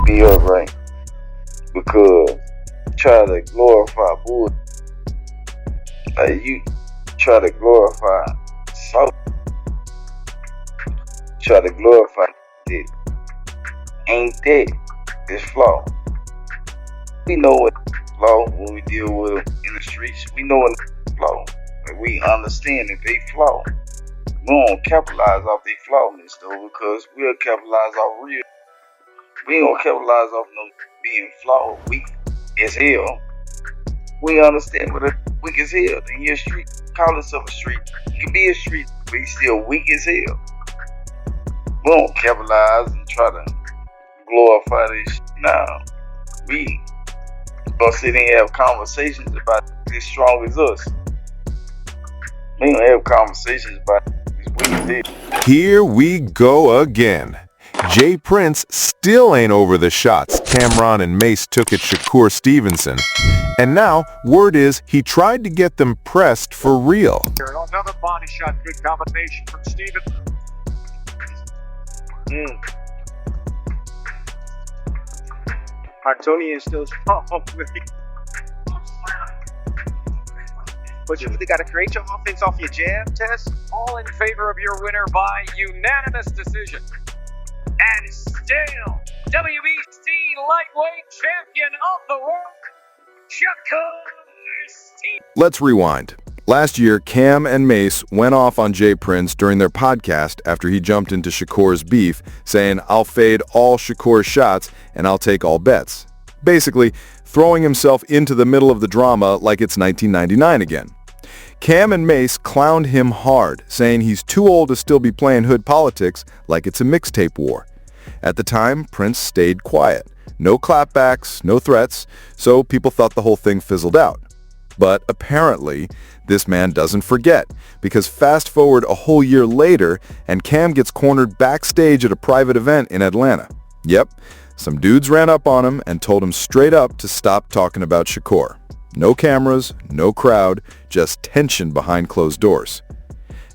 be up, right? Because try to glorify bull, like you try to glorify salt, try to glorify it. Ain't that it's flaw? We know what flaw when we deal with them in the streets. We know what flaw. Like we understand that they flaw. We don't capitalize off their flawness though, because we'll capitalize off real. We ain't gonna capitalize off no being flawed, weak as hell. We understand what a weak as hell. Then you're a street, call yourself a street. You can be a street, but you still weak as hell. We don't capitalize and try to glorify this. Nah, we gonna sit and have conversations about as strong as us. We gonna have conversations about as weak as hell. Here we go again. Jay Prince still ain't over the shots Cam'ron and Mase took at Shakur Stevenson. And now, word is he tried to get them pressed for real. Another body shot, good combination from Stevenson. Tony is still strong with you. But you really got to create your offense off your jab, Tess. All in favor of your winner by unanimous decision. And still, WBC lightweight champion of the world, Shakur Stevenson. Let's rewind. Last year, Cam and Mase went off on Jay Prince during their podcast after he jumped into Shakur's beef, saying, "I'll fade all Shakur's shots and I'll take all bets." Basically, throwing himself into the middle of the drama like it's 1999 again. Cam and Mase clowned him hard, saying he's too old to still be playing hood politics like it's a mixtape war. At the time, Prince stayed quiet. No clapbacks, no threats, so people thought the whole thing fizzled out. But apparently, this man doesn't forget, because fast forward a whole year later, and Cam gets cornered backstage at a private event in Atlanta. Yep, some dudes ran up on him and told him straight up to stop talking about Shakur. No cameras, no crowd, just tension behind closed doors.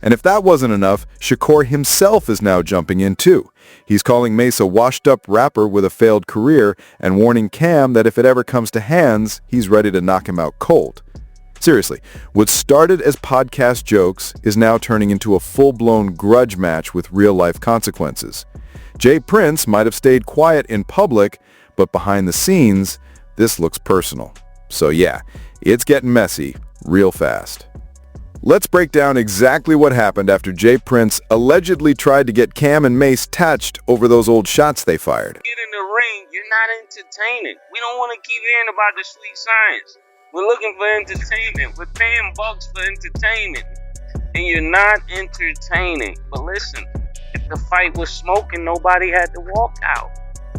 And if that wasn't enough, Shakur himself is now jumping in too. He's calling Mase a washed-up rapper with a failed career and warning Cam that if it ever comes to hands, he's ready to knock him out cold. Seriously, what started as podcast jokes is now turning into a full-blown grudge match with real-life consequences. Jay Prince might have stayed quiet in public, but behind the scenes, this looks personal. So yeah, it's getting messy real fast. Let's break down exactly what happened after Jay Prince allegedly tried to get Cam and Mase touched over those old shots they fired. Get in the ring, you're not entertaining. We don't want to keep hearing about the sweet science. We're looking for entertainment. We're paying bucks for entertainment. And you're not entertaining. But listen, if the fight was smoking, nobody had to walk out.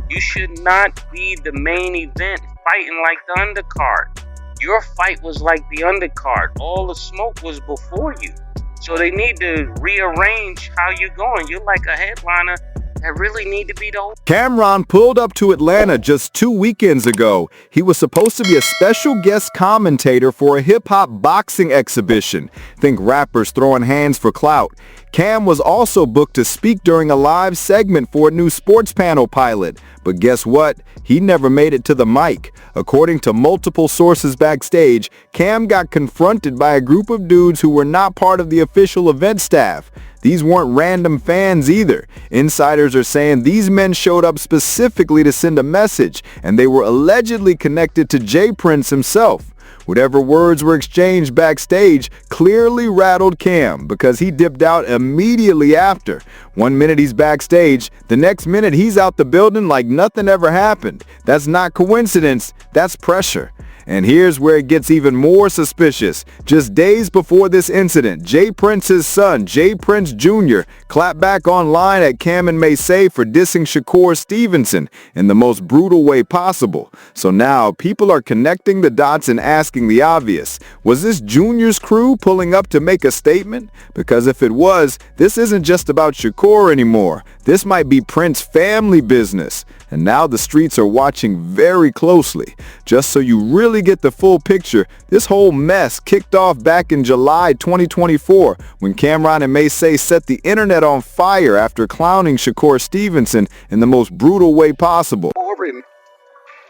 You should not be the main event fighting like the undercard. Your fight was like the undercard. All the smoke was before you. So they need to rearrange how you're going. You're like a headliner that really need to be the whole. Cam'ron pulled up to Atlanta just 2 weekends ago. He was supposed to be a special guest commentator for a hip-hop boxing exhibition. Think rappers throwing hands for clout. Cam was also booked to speak during a live segment for a new sports panel pilot. But guess what? He never made it to the mic. According to multiple sources backstage, Cam got confronted by a group of dudes who were not part of the official event staff. These weren't random fans either. Insiders are saying these men showed up specifically to send a message, and they were allegedly connected to Jay Prince himself. Whatever words were exchanged backstage clearly rattled Cam because he dipped out immediately after. 1 minute he's backstage, the next minute he's out the building like nothing ever happened. That's not coincidence, that's pressure. And here's where it gets even more suspicious. Just days before this incident, Jay Prince's son, Jay Prince Jr., clapped back online at Cam and Mase for dissing Shakur Stevenson in the most brutal way possible. So now people are connecting the dots and asking the obvious. Was this Jr.'s crew pulling up to make a statement? Because if it was, this isn't just about Shakur anymore. This might be Prince family business. And now the streets are watching very closely. Just so you really get the full picture, this whole mess kicked off back in July 2024 when Cam'ron and Mase set the internet on fire after clowning Shakur Stevenson in the most brutal way possible. Over boring.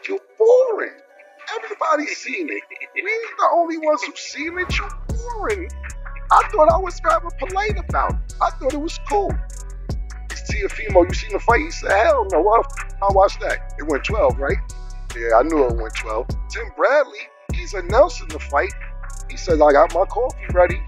You boring. Everybody's seen it. We ain't the only ones who've seen it. You boring. I thought I was rather polite about it. I thought it was cool. Tiafimo, you seen the fight? He said, hell no, why the f*** I watched that? It went 12, right? Yeah, I knew it went 12. Tim Bradley, he's announcing the fight. He says, I got my coffee ready.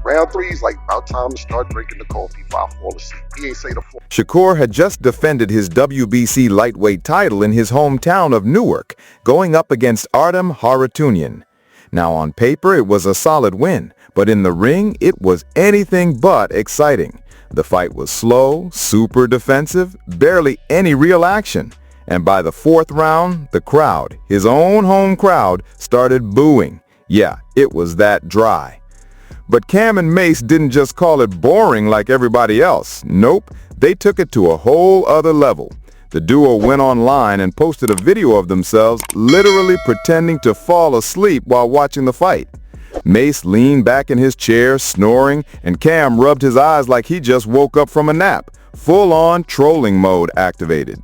Round 3, he's like, about time to start drinking the coffee before I fall asleep. He ain't say the full. Shakur had just defended his WBC lightweight title in his hometown of Newark, going up against Artem Harutyunyan. Now on paper, it was a solid win, but in the ring, it was anything but exciting. The fight was slow, super defensive, barely any real action. And by the 4th round, the crowd, his own home crowd, started booing. Yeah, it was that dry. But Cam and Mase didn't just call it boring like everybody else. Nope, they took it to a whole other level. The duo went online and posted a video of themselves literally pretending to fall asleep while watching the fight. Mase leaned back in his chair, snoring, and Cam rubbed his eyes like he just woke up from a nap, full-on trolling mode activated.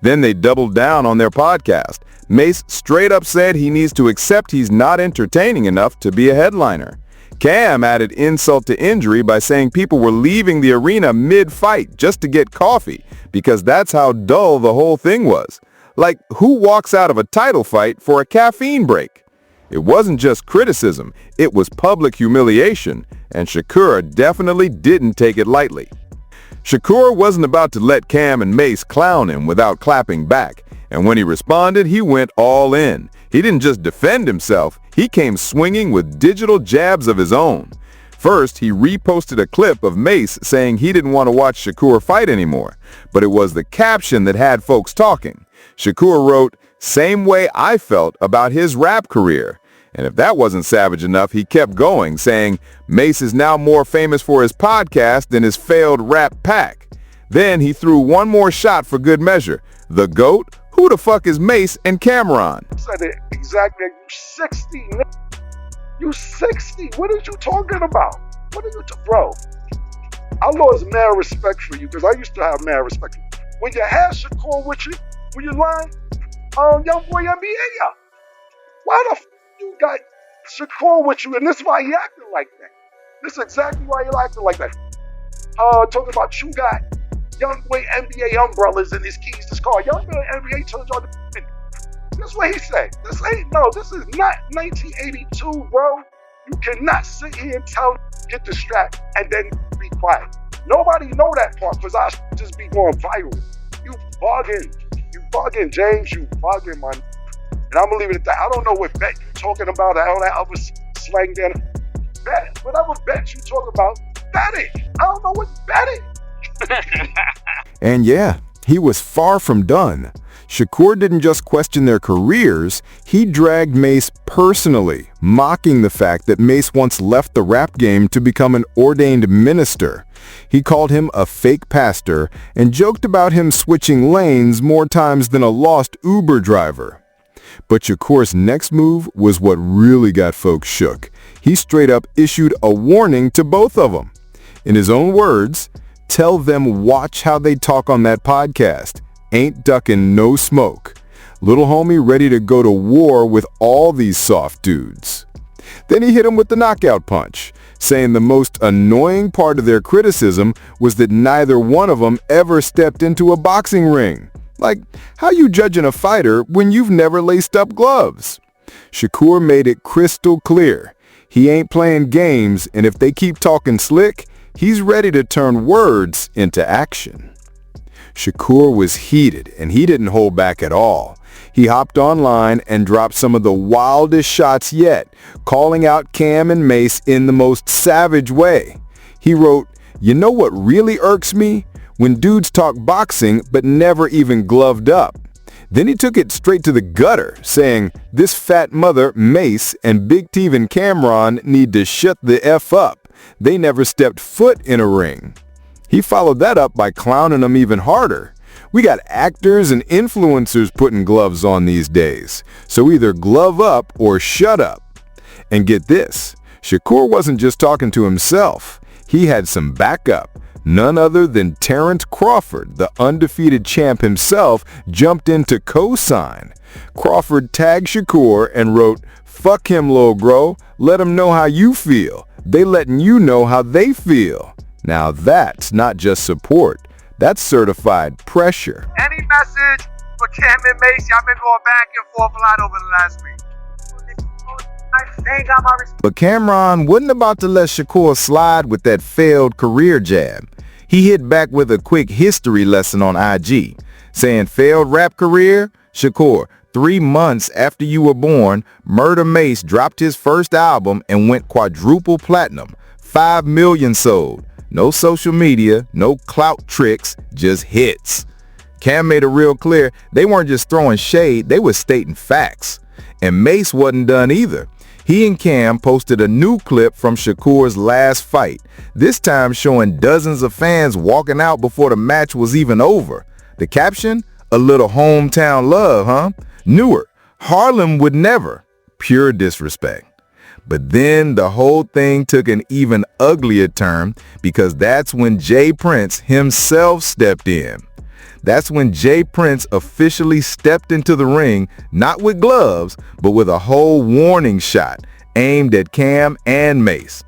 Then they doubled down on their podcast. Mase straight up said he needs to accept he's not entertaining enough to be a headliner. Cam added insult to injury by saying people were leaving the arena mid-fight just to get coffee, because that's how dull the whole thing was. Like, who walks out of a title fight for a caffeine break? It wasn't just criticism, it was public humiliation, and Shakur definitely didn't take it lightly. Shakur wasn't about to let Cam and Mase clown him without clapping back, and when he responded, he went all in. He didn't just defend himself, he came swinging with digital jabs of his own. First, he reposted a clip of Mase saying he didn't want to watch Shakur fight anymore, but it was the caption that had folks talking. Shakur wrote, "Same way I felt about his rap career." And if that wasn't savage enough, he kept going, saying, Mase is now more famous for his podcast than his failed rap pack. Then he threw one more shot for good measure. The GOAT? Who the fuck is Mase and Cameron? I said it exactly. You 60, nigga. You 60. What are you talking about? What are you bro? I lost mad respect for you because I used to have mad respect for you. When you had Shakur with you, when you lying, young boy NBA up. Why the f you got Shakur with you? And this is why he acting like that. This is exactly why he acting like that. Talking about you got young boy NBA umbrellas in his keys to his car. Young boy NBA told y'all to. This is what he said. This is not 1982, bro. You cannot sit here and tell get the strap and then be quiet. Nobody know that part because I just be going viral. You bugging, James. You bugging, man. And I'm gonna leave it at that. I don't know what bet you talking about. All that other slang there. Bet whatever bet you talk about. Bet it. I don't know what bet it. And yeah, he was far from done. Shakur didn't just question their careers, he dragged Mase personally, mocking the fact that Mase once left the rap game to become an ordained minister. He called him a fake pastor and joked about him switching lanes more times than a lost Uber driver. But Shakur's next move was what really got folks shook. He straight up issued a warning to both of them. In his own words, tell them watch how they talk on that podcast. Ain't ducking no smoke. Little homie ready to go to war with all these soft dudes. Then he hit him with the knockout punch, saying the most annoying part of their criticism was that neither one of them ever stepped into a boxing ring. Like, how you judging a fighter when you've never laced up gloves? Shakur made it crystal clear. He ain't playing games, and if they keep talking slick, he's ready to turn words into action. Shakur was heated, and he didn't hold back at all. He hopped online and dropped some of the wildest shots yet, calling out Cam and Mase in the most savage way. He wrote, "You know what really irks me? When dudes talk boxing but never even gloved up." Then he took it straight to the gutter, saying, "This fat mother, Mase, and Big Teve and Cameron need to shut the F up. They never stepped foot in a ring." He followed that up by clowning them even harder. We got actors and influencers putting gloves on these days, so either glove up or shut up. And get this, Shakur wasn't just talking to himself. He had some backup. None other than Terrence Crawford, the undefeated champ himself, jumped in to co-sign. Crawford tagged Shakur and wrote, "Fuck him, Lil Gro. Let him know how you feel. They letting you know how they feel." Now that's not just support. That's certified pressure. Any message for Cam and Mase? Y'all been going back and forth a lot over the last week. They ain't got my respect. But Cameron wasn't about to let Shakur slide with that failed career jab. He hit back with a quick history lesson on IG, saying, "Failed rap career? Shakur, 3 months after you were born, Murder Mase dropped his first album and went quadruple platinum. 5 million sold. No social media, no clout tricks, just hits." Cam made it real clear they weren't just throwing shade, they were stating facts. And Mase wasn't done either. He and Cam posted a new clip from Shakur's last fight, this time showing dozens of fans walking out before the match was even over. The caption? "A little hometown love, huh? Newark, Harlem would never." Pure disrespect. But then the whole thing took an even uglier turn because that's when Jay Prince himself stepped in. That's when Jay Prince officially stepped into the ring, not with gloves, but with a whole warning shot aimed at Cam and Mase.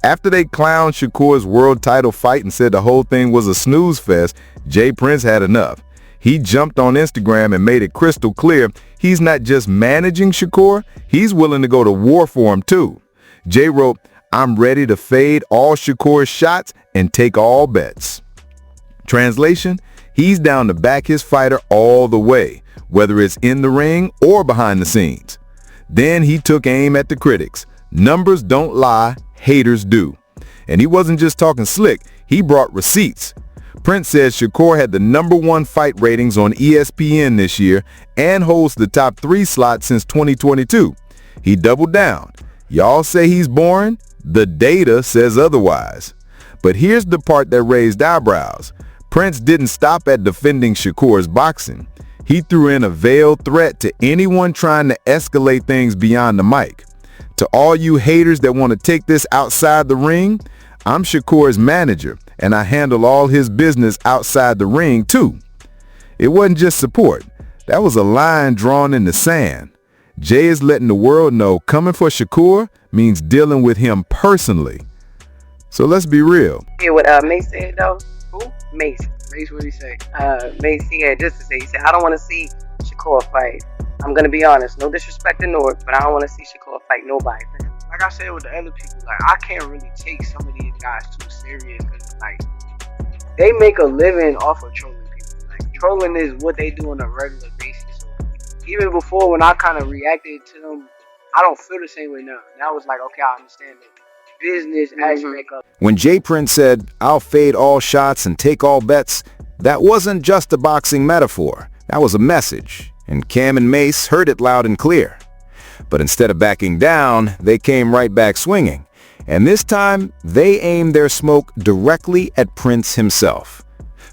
After they clowned Shakur's world title fight and said the whole thing was a snooze fest, Jay Prince had enough. He jumped on Instagram and made it crystal clear he's not just managing Shakur, he's willing to go to war for him too. Jay wrote, "I'm ready to fade all Shakur's shots and take all bets." Translation? He's down to back his fighter all the way, whether it's in the ring or behind the scenes. Then he took aim at the critics. Numbers don't lie, haters do. And he wasn't just talking slick, he brought receipts. Prince says Shakur had the #1 fight ratings on ESPN this year and holds the top 3 slot since 2022. He doubled down. Y'all say he's boring? The data says otherwise. But here's the part that raised eyebrows. Prince didn't stop at defending Shakur's boxing. He threw in a veiled threat to anyone trying to escalate things beyond the mic. To all you haters that want to take this outside the ring, I'm Shakur's manager, and I handle all his business outside the ring too. It wasn't just support. That was a line drawn in the sand. Jay is letting the world know coming for Shakur means dealing with him personally. So let's be real. Hear what Mase said though? Who? Mase. Mase, what he say? Mase, he had this to say. He said, "I don't want to see Shakur fight. I'm going to be honest. No disrespect to North, but I don't want to see Shakur fight nobody." Like I said with the other people, like I can't really take some of these guys too serious because like they make a living off of trolling people. Like trolling is what they do on a regular basis. So even before when I kind of reacted to them, I don't feel the same way now. Now it's like, okay, I understand that business actually make up. When Jay Prince said, "I'll fade all shots and take all bets," that wasn't just a boxing metaphor. That was a message, and Cam and Mase heard it loud and clear. But instead of backing down, they came right back swinging. And this time, they aimed their smoke directly at Prince himself.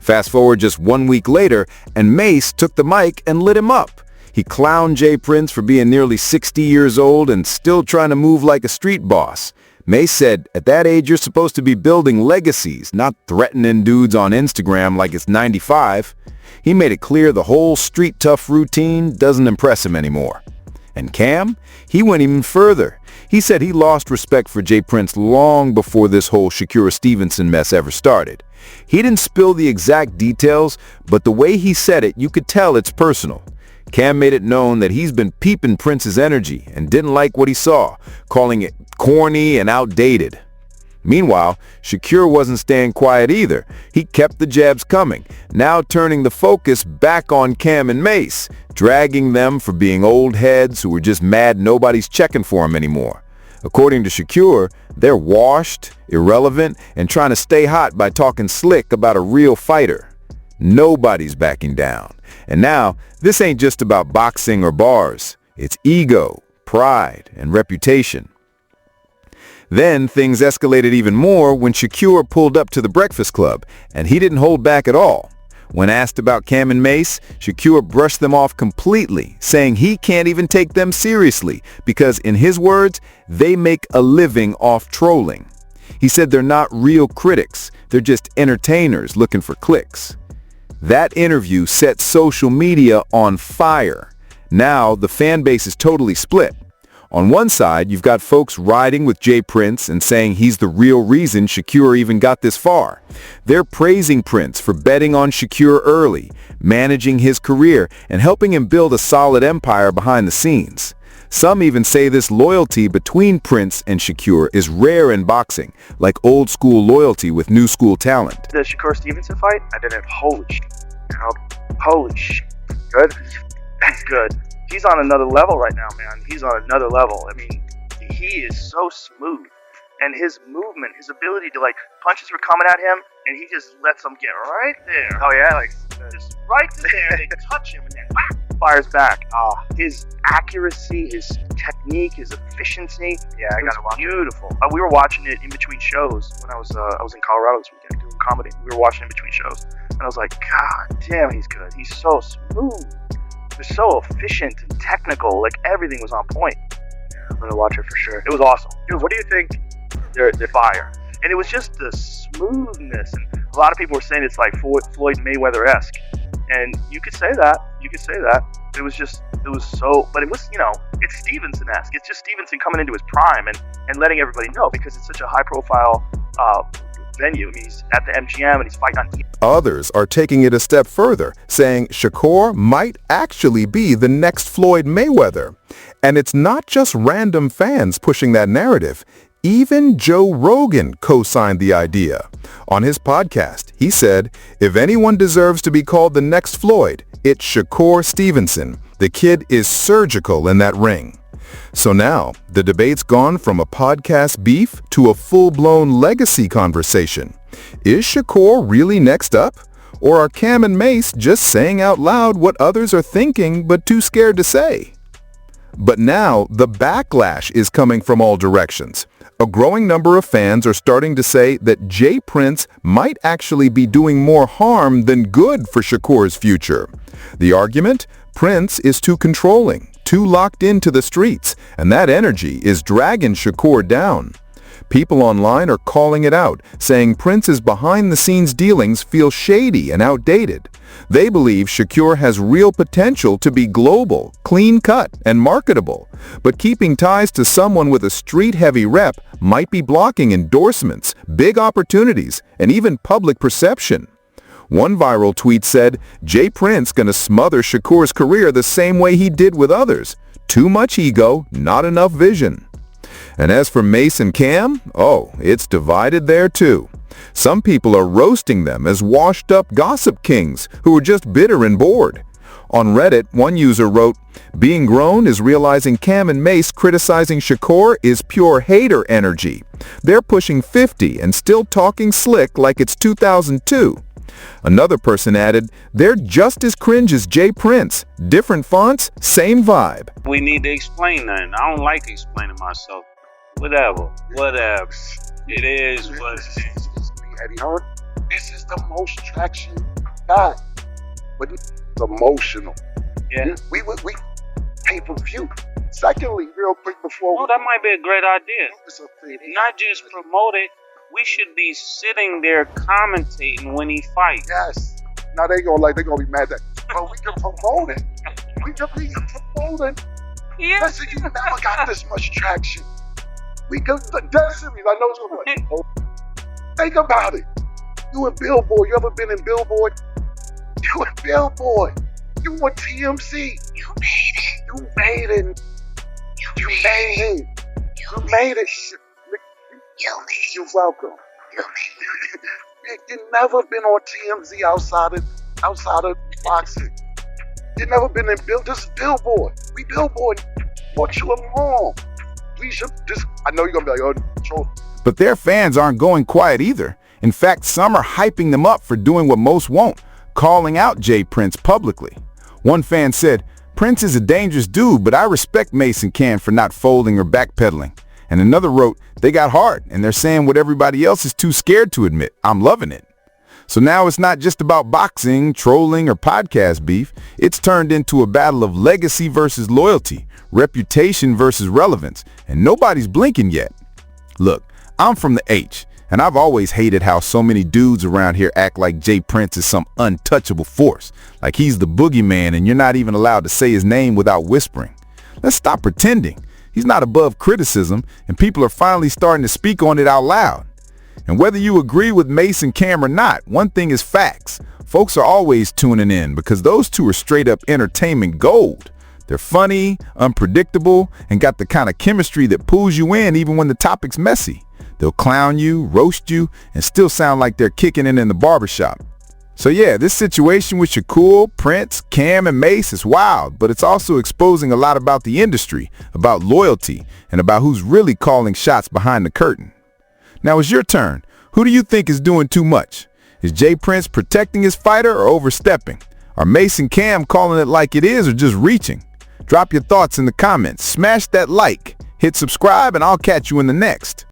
Fast forward just 1 week later, and Mase took the mic and lit him up. He clowned Jay Prince for being nearly 60 years old and still trying to move like a street boss. Mase said, at that age, you're supposed to be building legacies, not threatening dudes on Instagram like it's 95. He made it clear the whole street tough routine doesn't impress him anymore. And Cam? He went even further. He said he lost respect for Jay Prince long before this whole Shakur Stevenson mess ever started. He didn't spill the exact details, but the way he said it, you could tell it's personal. Cam made it known that he's been peeping Prince's energy and didn't like what he saw, calling it corny and outdated. Meanwhile, Shakur wasn't staying quiet either. He kept the jabs coming, now turning the focus back on Cam and Mase, dragging them for being old heads who were just mad nobody's checking for them anymore. According to Shakur, they're washed, irrelevant, and trying to stay hot by talking slick about a real fighter. Nobody's backing down. And now, this ain't just about boxing or bars. It's ego, pride, and reputation. Then things escalated even more when Shakur pulled up to the Breakfast Club, and he didn't hold back at all. When asked about Cam and Mase, Shakur brushed them off completely, saying he can't even take them seriously because, in his words, they make a living off trolling. He said they're not real critics, They're just entertainers looking for clicks. That interview set social media on fire. Now the fan base is totally split. On one side, you've got folks riding with Jay Prince and saying he's the real reason Shakur even got this far. They're praising Prince for betting on Shakur early, managing his career, and helping him build a solid empire behind the scenes. Some even say this loyalty between Prince and Shakur is rare in boxing, like old school loyalty with new school talent. The Shakur Stevenson fight, I didn't. Holy shit. Holy shit. Good? That's good. He's on another level right now, man. He's on another level. I mean, he is so smooth. And his movement, his ability to, like, punches were coming at him, and he just lets them get right there. Oh, yeah? Like, just right there. They touch him, and then fires back. His accuracy, his technique, his efficiency. Yeah, I got to watch it. Beautiful. We were watching it in between shows when I was in Colorado this weekend doing comedy. We were watching it in between shows. And I was like, God damn, he's good. He's so smooth. He's so efficient and technical. Like, everything was on point. Yeah, I'm going to watch it for sure. It was awesome. Dude, what do you think? They're fire. And it was just the smoothness. And a lot of people were saying it's like Floyd Mayweather-esque. And you could say that. It was so, but it was, it's Stevenson-esque. It's just Stevenson coming into his prime and letting everybody know, because it's such a high-profile venue. I mean, he's at the MGM and he's fighting on TV. Others are taking it a step further, saying Shakur might actually be the next Floyd Mayweather. And it's not just random fans pushing that narrative. Even Joe Rogan co-signed the idea. On his podcast, he said, if anyone deserves to be called the next Floyd, it's Shakur Stevenson. The kid is surgical in that ring. So now, the debate's gone from a podcast beef to a full-blown legacy conversation. Is Shakur really next up? Or are Cam and Mase just saying out loud what others are thinking but too scared to say? But now, the backlash is coming from all directions. A growing number of fans are starting to say that Jay Prince might actually be doing more harm than good for Shakur's future. The argument? Prince is too controlling, too locked into the streets, and that energy is dragging Shakur down. People online are calling it out, saying Prince's behind-the-scenes dealings feel shady and outdated. They believe Shakur has real potential to be global, clean-cut, and marketable, but keeping ties to someone with a street-heavy rep might be blocking endorsements, big opportunities, and even public perception. One viral tweet said, Jay Prince gonna smother Shakur's career the same way he did with others. Too much ego, not enough vision. And as for Mase and Cam, it's divided there too. Some people are roasting them as washed-up gossip kings who are just bitter and bored. On Reddit, one user wrote, being grown is realizing Cam and Mase criticizing Shakur is pure hater energy. They're pushing 50 and still talking slick like it's 2002. Another person added, they're just as cringe as Jay Prince. Different fonts, same vibe. We need to explain nothing. I don't like explaining myself. Whatever. It is what it is. Eddie Hearn, this is the most traction got. But it's emotional. Yeah. We pay-per-view. Secondly, real quick before Well, that might be a great idea. Not just promote it. We should be sitting there commentating when he fights. Yes. Now they're gonna be mad at, but we can promote it. We can promote it. Yeah. Listen, you never got this much traction. We can, dead serious. I know it's gonna be like, think about it. You in Billboard. You ever been in Billboard? You in Billboard. You on TMZ. You made it. You made it. You made it. You made it. You're welcome. You've never been on TMZ outside of boxing. You've never been in this is Billboard. We Billboard. What you wrong? Please just. I know you're gonna be like, control. But their fans aren't going quiet either. In fact, some are hyping them up for doing what most won't, calling out Jay Prince publicly. One fan said, Prince is a dangerous dude, but I respect Mase and Cam for not folding or backpedaling. And another wrote, they got hard, and they're saying what everybody else is too scared to admit. I'm loving it. So now it's not just about boxing, trolling, or podcast beef. It's turned into a battle of legacy versus loyalty, reputation versus relevance, and nobody's blinking yet. Look, I'm from the H. And I've always hated how so many dudes around here act like Jay Prince is some untouchable force, like he's the boogeyman and you're not even allowed to say his name without whispering. Let's stop pretending. He's not above criticism, and people are finally starting to speak on it out loud. And whether you agree with Mase and Cam or not, one thing is facts. Folks are always tuning in because those two are straight up entertainment gold. They're funny, unpredictable, and got the kind of chemistry that pulls you in even when the topic's messy. They'll clown you, roast you, and still sound like they're kicking it in the barbershop. So yeah, this situation with Shakur, Prince, Cam, and Mase is wild, but it's also exposing a lot about the industry, about loyalty, and about who's really calling shots behind the curtain. Now it's your turn. Who do you think is doing too much? Is Jay Prince protecting his fighter or overstepping? Are Mase and Cam calling it like it is or just reaching? Drop your thoughts in the comments, smash that like, hit subscribe, and I'll catch you in the next.